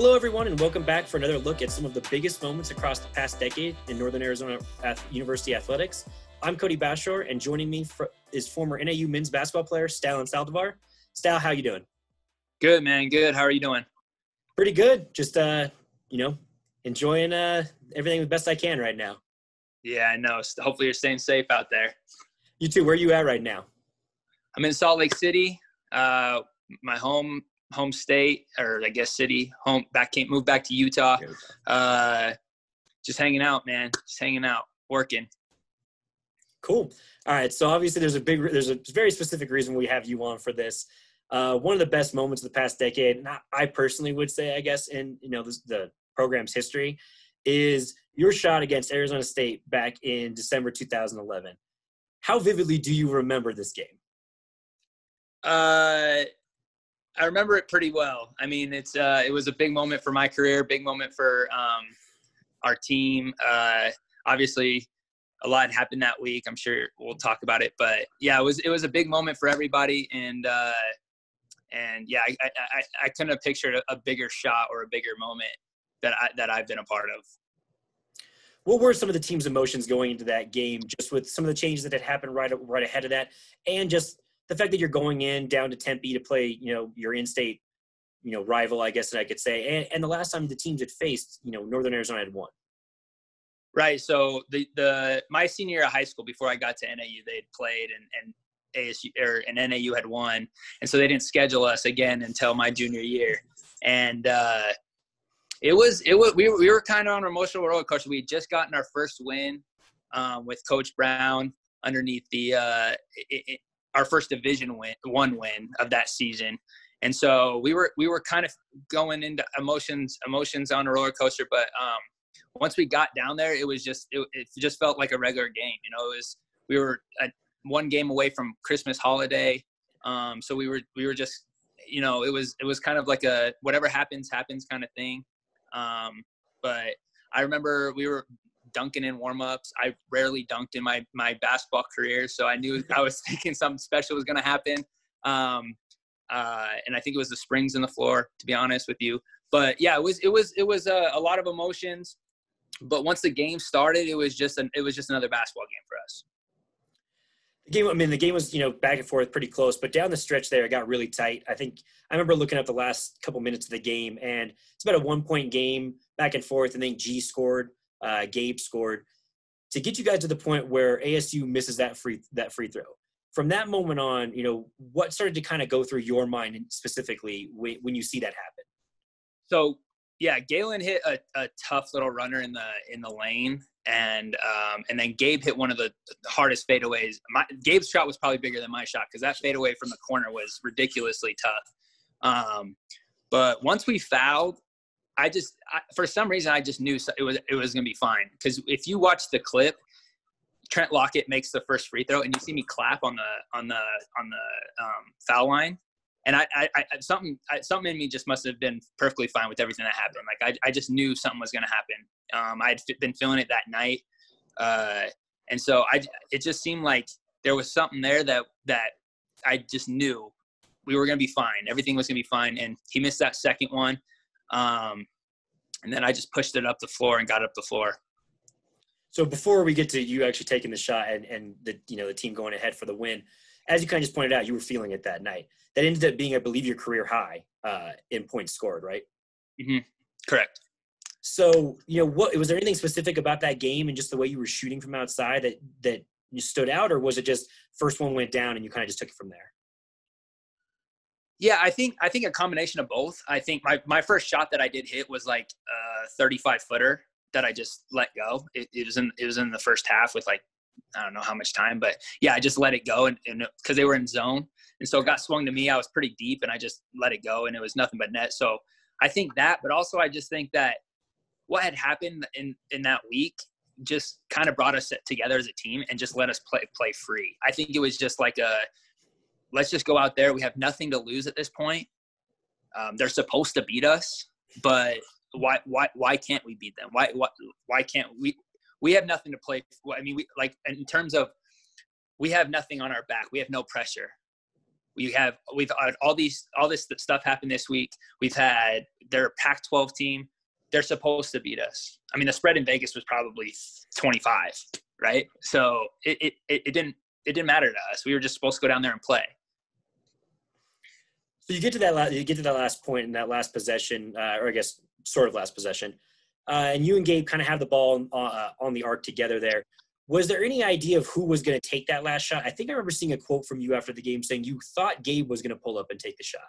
Hello, everyone, and welcome back for another look at some of the biggest moments across the past decade in Northern Arizona University athletics. I'm Cody Bashor, and joining me is former NAU men's basketball player Stallon Saldivar. Stal, how you doing? Good, man. Good. How are you doing? Pretty good. Just, enjoying everything the best I can right now. Yeah, I know. Hopefully you're staying safe out there. You too. Where are you at right now? I'm in Salt Lake City, my home state, or I guess city. Moved back to Utah. Just hanging out, man. Just hanging out, working. Cool. All right. So obviously there's a very specific reason we have you on for this. One of the best moments of the past decade, and I personally would say, I guess, in the program's history, is your shot against Arizona State back in December 2011. How vividly do you remember this game? I remember it pretty well. I mean, it was a big moment for my career, big moment for our team. Obviously, a lot happened that week. I'm sure we'll talk about it, but yeah, it was a big moment for everybody, and yeah, I couldn't have pictured a bigger shot or a bigger moment that I've been a part of. What were some of the team's emotions going into that game, just with some of the changes that had happened right ahead of that, and just the fact that you're going down to Tempe to play, your in-state, rival, I guess that I could say, and the last time the teams had faced, Northern Arizona had won. Right. So my senior year of high school, before I got to NAU, they had played and ASU and NAU had won, and so they didn't schedule us again until my junior year, and we were kind of on an emotional roller coaster. We had just gotten our first win with Coach Brown underneath our first Division one win of that season. And so we were kind of going into emotions on a roller coaster. But once we got down there, it just felt like a regular game. We were one game away from Christmas holiday. So we were just, it was kind of like a whatever happens kind of thing. But I remember we were dunking in warm-ups. I rarely dunked in my basketball career, so I knew I was thinking something special was going to happen. And I think it was the springs in the floor, to be honest with you. But yeah, it was a lot of emotions. But once the game started, it was just another basketball game for us. The game was, back and forth pretty close, but down the stretch there, it got really tight. I remember looking up the last couple minutes of the game, and it's about a 1-point game back and forth, and then G scored, Gabe scored to get you guys to the point where ASU misses that free throw. From that moment on, what started to kind of go through your mind specifically when you see that happen? So yeah, Galen hit a tough little runner in the lane. And then Gabe hit one of the hardest fadeaways. Gabe's shot was probably bigger than my shot because that fadeaway from the corner was ridiculously tough. But once we fouled, for some reason I just knew it was going to be fine. Because if you watch the clip, Trent Lockett makes the first free throw, and you see me clap on the foul line. And something in me just must have been perfectly fine with everything that happened. Like I just knew something was going to happen. I'd been feeling it that night, and so it just seemed like there was something there that I just knew we were going to be fine. Everything was going to be fine. And he missed that second one, and then I just pushed it up the floor and got up the floor. So before we get to you actually taking the shot and the team going ahead for the win, as you kind of just pointed out, you were feeling it that night. That ended up being, I believe, your career high in points scored, right? Mm-hmm. Correct. So, was there anything specific about that game and just the way you were shooting from outside that you stood out, or was it just first one went down and you kind of just took it from there? Yeah, I think a combination of both. I think my first shot that I did hit was like a 35-footer that I just let go. It was in the first half with like, I don't know how much time, but yeah, I just let it go and because they were in zone. And so it got swung to me. I was pretty deep and I just let it go and it was nothing but net. So I think that, but also I just think that what had happened in that week just kind of brought us together as a team and just let us play free. I think it was just like let's just go out there. We have nothing to lose at this point. They're supposed to beat us, but why can't we beat them? Why can't we have nothing to play for. I mean, in terms of, we have nothing on our back. We have no pressure. we've had all this stuff happen this week. We've had their Pac-12 team. They're supposed to beat us. I mean, the spread in Vegas was probably 25, right? So it didn't matter to us. We were just supposed to go down there and play. So you get to that last point in that last possession, or I guess sort of last possession, and you and Gabe kind of have the ball on the arc together there. Was there any idea of who was going to take that last shot? I think I remember seeing a quote from you after the game saying you thought Gabe was going to pull up and take the shot.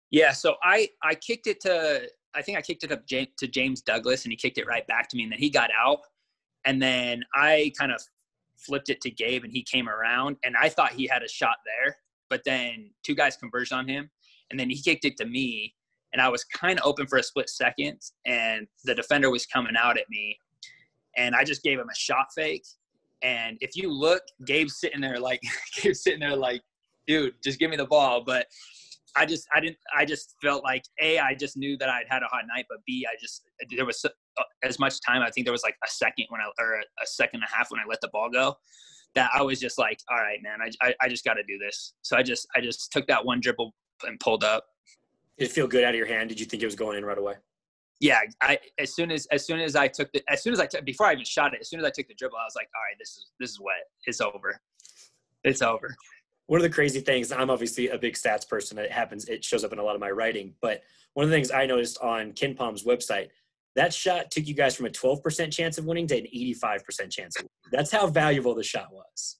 Yeah, so I kicked it to – I think I kicked it up to James Douglas, and he kicked it right back to me, and then he got out. And then I kind of flipped it to Gabe, and he came around, and I thought he had a shot there. But then two guys converged on him, and then he kicked it to me, and I was kind of open for a split second, and the defender was coming out at me. And I just gave him a shot fake. And if you look, Gabe's sitting there like, dude, just give me the ball. But I just felt like, A, I just knew that I'd had a hot night, but B, there was as much time. I think there was like a second a second and a half when I let the ball go, that I was just like, all right, man, I just got to do this. So I just took that one dribble and pulled up. Did it feel good out of your hand? Did you think it was going in right away? Yeah, as soon as I took before I even shot it, as soon as I took the dribble, I was like, all right, this is wet. It's over. It's over. One of the crazy things, I'm obviously a big stats person. It shows up in a lot of my writing. But one of the things I noticed on Ken Palm's website, that shot took you guys from a 12% chance of winning to an 85% chance of winning. That's how valuable the shot was.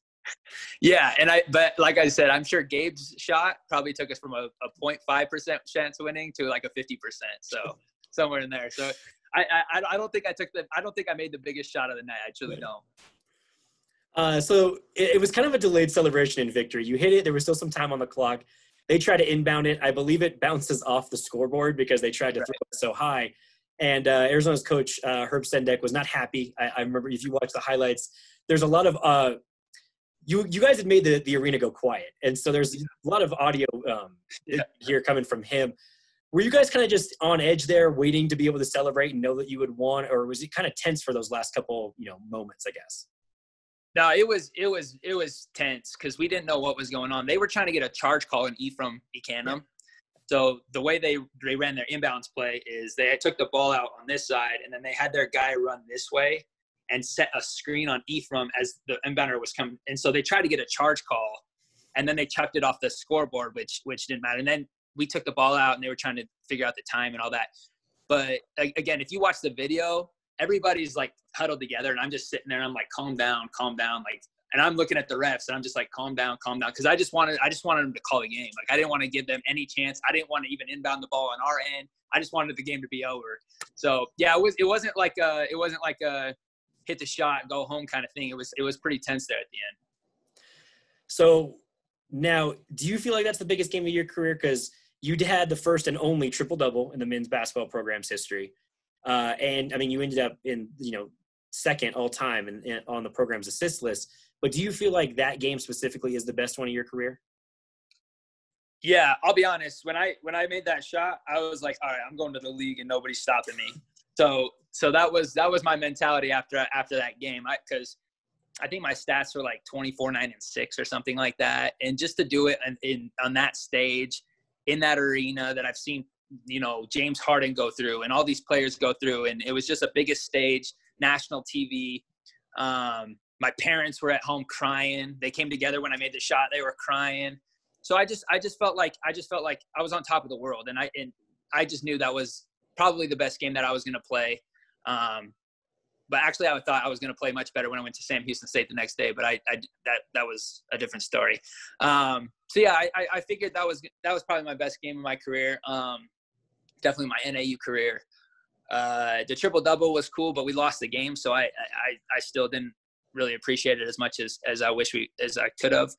Yeah, but like I said, I'm sure Gabe's shot probably took us from a 0.5% chance of winning to like a 50%. So somewhere in there. So I don't think I made the biggest shot of the night. I truly don't. So it was kind of a delayed celebration in victory. You hit it. There was still some time on the clock. They tried to inbound it. I believe it bounces off the scoreboard because they tried to throw it so high. And Arizona's coach, Herb Stendek, was not happy. I remember if you watch the highlights, there's a lot of you guys had made the arena go quiet. And so there's a lot of audio here coming from him. Were you guys kind of just on edge there, waiting to be able to celebrate and know that you would won, or was it kind of tense for those last couple, moments, I guess? No, it was tense because we didn't know what was going on. They were trying to get a charge call in Ephraim Ecanum. So the way they ran their inbounds play is they took the ball out on this side, and then they had their guy run this way and set a screen on Ephraim as the inbounder was coming. And so they tried to get a charge call, and then they chucked it off the scoreboard, which didn't matter. And then we took the ball out, and they were trying to figure out the time and all that. But again, if you watch the video, everybody's like huddled together, and I'm just sitting there, and I'm like, calm down. Like, and I'm looking at the refs, and I'm just like, calm down. Because I just wanted them to call the game. Like, I didn't want to give them any chance. I didn't want to even inbound the ball on our end. I just wanted the game to be over. So yeah, it wasn't like a hit the shot, go home kind of thing. It was pretty tense there at the end. So now, do you feel like that's the biggest game of your career? Because you had the first and only triple-double in the men's basketball program's history. And, I mean, you ended up in, second all-time on the program's assist list. But do you feel like that game specifically is the best one of your career? Yeah, I'll be honest. When I made that shot, I was like, all right, I'm going to the league and nobody's stopping me. So that was my mentality after that game. Because I think my stats were like 24, 9, and 6 or something like that. And just to do it on that stage, in that arena that I've seen, James Harden go through and all these players go through. And it was just a biggest stage, national TV. My parents were at home crying. They came together when I made the shot. They were crying. So I just felt like I was on top of the world. And I just knew that was probably the best game that I was going to play. But actually, I thought I was going to play much better when I went to Sam Houston State the next day. But that was a different story. So yeah, I figured that was probably my best game of my career. Definitely my NAU career. The triple double was cool, but we lost the game, so I still didn't really appreciate it as much as I wish as I could have.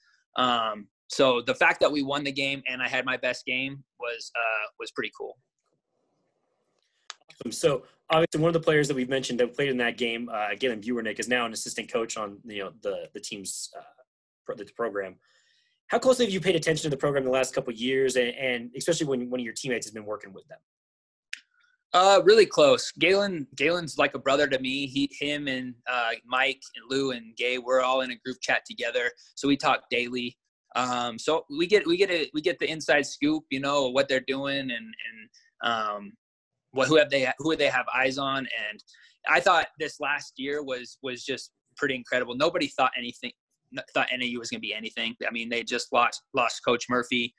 So the fact that we won the game and I had my best game was pretty cool. So obviously one of the players that we've mentioned that played in that game, Galen Buernick, is now an assistant coach on the team's the program. How closely have you paid attention to the program the last couple of years, and especially when one of your teammates has been working with them? Really close. Galen's like a brother to me. Him and Mike and Lou and Gay, we're all in a group chat together, so we talk daily. So we get the inside scoop, you know, what they're doing and who they have eyes on. And I thought this last year was just pretty incredible. Nobody thought NAU was going to be anything. I mean, they just lost Coach Murphy,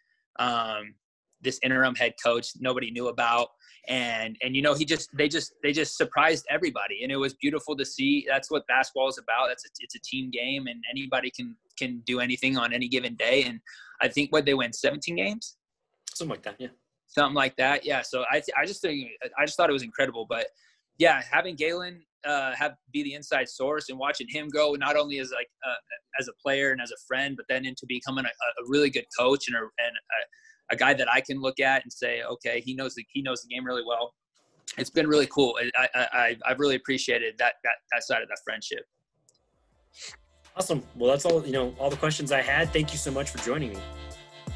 this interim head coach nobody knew about. And you know, they just surprised everybody, and it was beautiful to see. That's what basketball is about. It's a team game, and anybody can do anything on any given day. And I think they win 17 games, something like that. Yeah, something like that. Yeah. So I just thought it was incredible. But yeah, having Galen be the inside source and watching him grow, not only as as a player and as a friend, but then into becoming a really good coach and a guy that I can look at and say, okay, he knows the game really well. It's been really cool. I've really appreciated that side of that friendship. Awesome. Well, that's all, you know, all the questions I had. Thank you so much for joining me.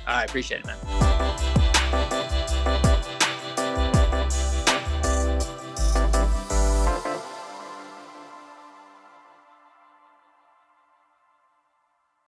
I appreciate it, man.